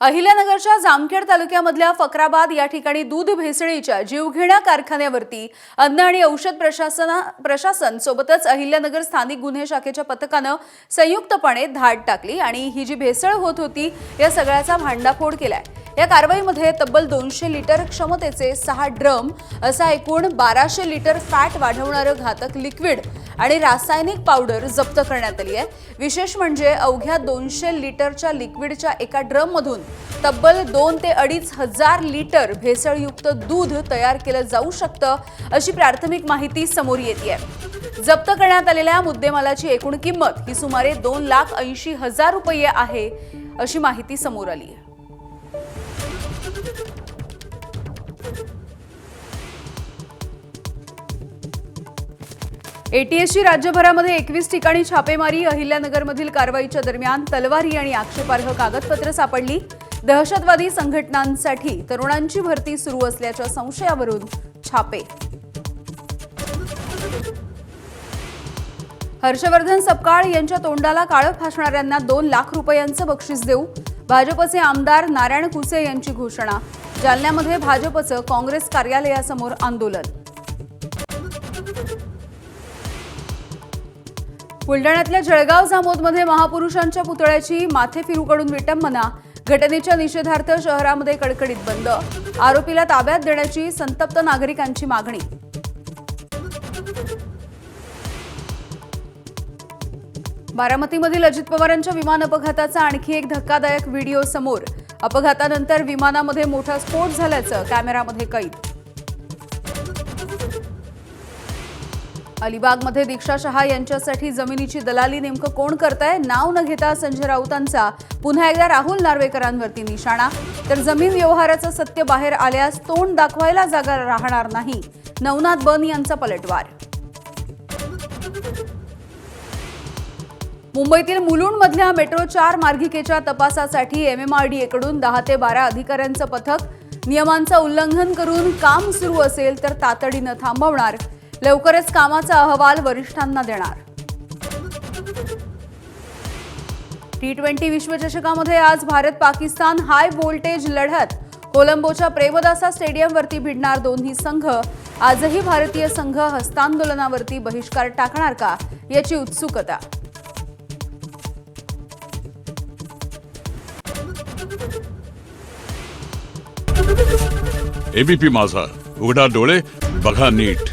अहिल्यानगरच्या जामखेड तालुक्यामधल्या फकराबाद या ठिकाणी दूध भेसळीच्या जीवघेण्या कारखान्यावरती अन्न आणि औषध प्रशासन सोबतच अहिल्यानगर स्थानिक गुन्हे शाखेच्या पथकानं संयुक्तपणे धाड टाकली आणि ही जी भेसळ होत होती या सगळ्याचा भांडाफोड केलाय। या कारवाईमध्ये तब्बल 200 लिटर क्षमतेचे 6 ड्रम असा एकूण 1200 लिटर फॅट वाढवणारं घातक लिक्विड आणि रासायनिक पावडर जप्त करण्यात आली आहे। विशेष म्हणजे अवघ्या 200 लिटरच्या लिक्विडच्या एका ड्रम मधून तब्बल 2 ते 2.5 हजार लिटर भेसळयुक्त दूध तयार केलं जाऊ शकतं अशी प्राथमिक माहिती समोर येते आहे। जप्त करण्यात आलेल्या मुद्देमालाची एकूण किंमत ही सुमारे 2,80,000 रुपये आहे अशी माहिती समोर आली आहे। एटीएसची राज्यभरामध्ये 21 ठिकाणी छापेमारी। अहिल्यानगरमधील कारवाईच्या दरम्यान तलवारी आणि आक्षेपार्ह कागदपत्र सापडली। दहशतवादी संघटनांसाठी तरुणांची भरती सुरू असल्याच्या संशयावरून छापे। हर्षवर्धन सपकाळ यांच्या तोंडाला काळं फासणाऱ्यांना 2 लाख रुपयांचं बक्षीस देऊ। भाजपचे आमदार नारायण कुसे यांची घोषणा। जालन्यामध्ये भाजपचं काँग्रेस कार्यालयासमोर आंदोलन। बुलढाण्यातल्या जळगाव जामोदमध्ये महापुरुषांच्या पुतळ्याची माथेफिरूकडून विटंबना। घटनेच्या निषेधार्थ शहरामध्ये कडकडीत बंद। आरोपीला ताब्यात देण्याची संतप्त नागरिकांची मागणी। बारामतीमधील अजित पवारांच्या विमान अपघाताचा आणखी एक धक्कादायक व्हिडिओ समोर। अपघातानंतर विमानामध्ये मोठा स्फोट झाल्याचं कॅमेरामध्ये कैद। अलिबागमध्ये दीक्षा शहा यांच्यासाठी जमिनीची दलाली नेमकं कोण करतंय? नाव न घेता संजय राऊतांचा पुन्हा एकदा राहुल नार्वेकरांवरती निशाणा। तर जमीन व्यवहाराचं सत्य बाहेर आल्यास तोंड दाखवायला जागा राहणार नाही, नवनाथ बन यांचा पलटवार। मुंबईतील मुलुंडमधल्या मेट्रो 4 मार्गिकेच्या तपासासाठी MMRDAकडून 10 ते 12 अधिकाऱ्यांचं पथक। नियमांचं उल्लंघन करून काम सुरू असेल तर तातडीनं थांबवणार। लवकरच कामाचा अहवाल वरिष्ठांना देणार। T20 विश्वचषकामध्ये आज भारत पाकिस्तान हाय व्होल्टेज लढत। कोलंबोच्या प्रेमदासा स्टेडियमवरती भिडणार दोन्ही संघ। आजही भारतीय संघ हस्तांदोलनावरती बहिष्कार टाकणार का याची उत्सुकता। एबीपी माझा, उघडा डोळे बघा नीट।